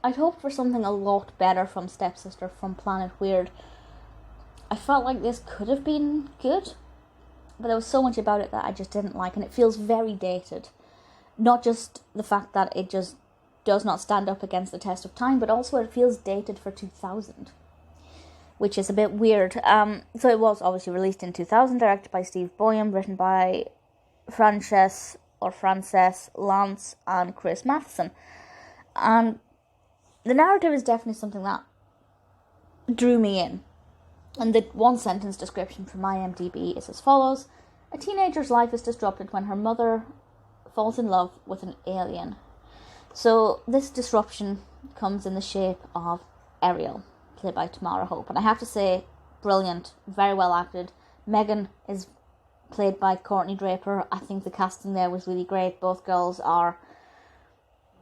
I'd hoped for something a lot better from Stepsister from Planet Weird. I felt like this could have been good, but there was so much about it that I just didn't like, and it feels very dated. Not just the fact that it just does not stand up against the test of time, but also it feels dated for 2000, which is a bit weird. So it was obviously released in 2000, directed by Steve Boyum, written by Francess, Lantz, and Chris Matheson. And the narrative is definitely something that drew me in. And the one-sentence description from IMDb is as follows. A teenager's life is disrupted when her mother falls in love with an alien. So this disruption comes in the shape of Ariel, played by Tamara Hope. And I have to say, brilliant, very well acted. Megan is played by Courtnee Draper. I think the casting there was really great. Both girls are...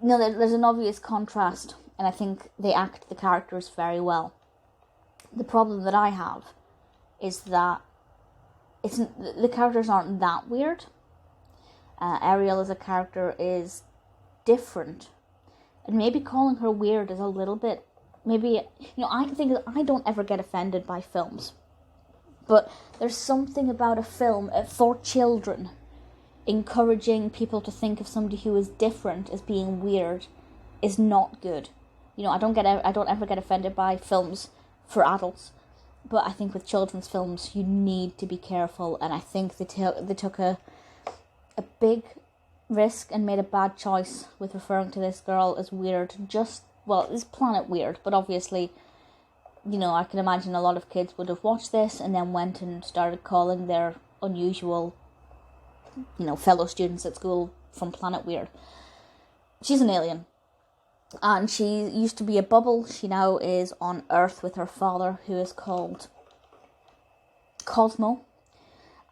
there's an obvious contrast, and I think they act the characters very well. The problem that I have is that the characters aren't that weird. Ariel as a character is different, and maybe calling her weird is a little bit, I think that I don't ever get offended by films, but there's something about a film for children encouraging people to think of somebody who is different as being weird is not good. I don't ever get offended by films for adults, but I think with children's films you need to be careful, and I think they took a big risk and made a bad choice with referring to this girl as weird. It's Planet Weird, but obviously, I can imagine a lot of kids would have watched this and then went and started calling their unusual, fellow students at school from Planet Weird. She's an alien. And she used to be a bubble. She now is on Earth with her father, who is called Cosmo.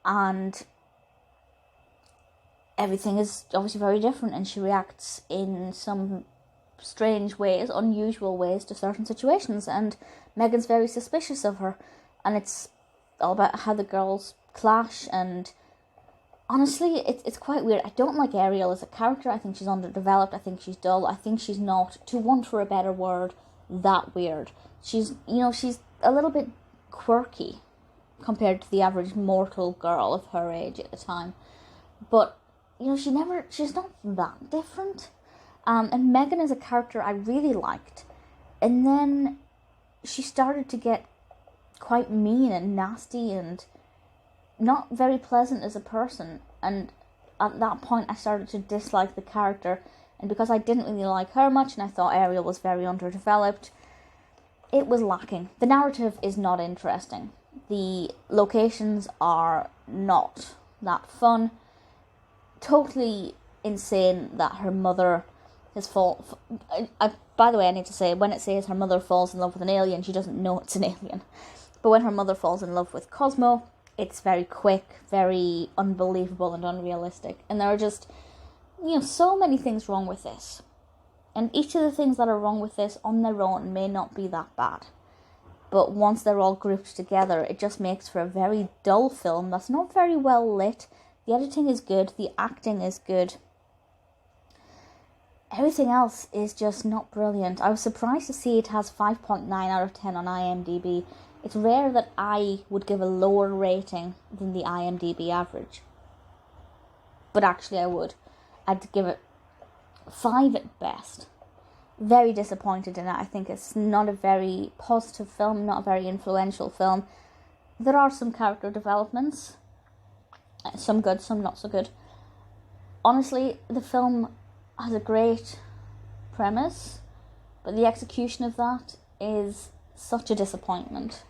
And everything is obviously very different, and she reacts in some strange ways, unusual ways to certain situations. And Megan's very suspicious of her. And it's all about how the girls clash, and honestly, it's quite weird. I don't like Ariel as a character. I think she's underdeveloped. I think she's dull. I think she's not, to want for a better word, that weird. She's a little bit quirky compared to the average mortal girl of her age at the time. But, she's not that different. And Megan as a character I really liked. And then she started to get quite mean and nasty and not very pleasant as a person, and at that point I started to dislike the character, and because I didn't really like her much and I thought Ariel was very underdeveloped, it was lacking. The narrative is not interesting. The locations are not that fun. Totally insane that her mother has by the way, I need to say, when it says her mother falls in love with an alien, she doesn't know it's an alien. But when her mother falls in love with Cosmo, it's very quick, very unbelievable and unrealistic. And there are just, so many things wrong with this. And each of the things that are wrong with this on their own may not be that bad. But once they're all grouped together, it just makes for a very dull film that's not very well lit. The editing is good, the acting is good. Everything else is just not brilliant. I was surprised to see it has 5.9 out of 10 on IMDb. It's rare that I would give a lower rating than the IMDb average. But actually I would. I'd give it 5 at best. Very disappointed in it. I think it's not a very positive film, not a very influential film. There are some character developments. Some good, some not so good. Honestly, the film has a great premise, but the execution of that is such a disappointment.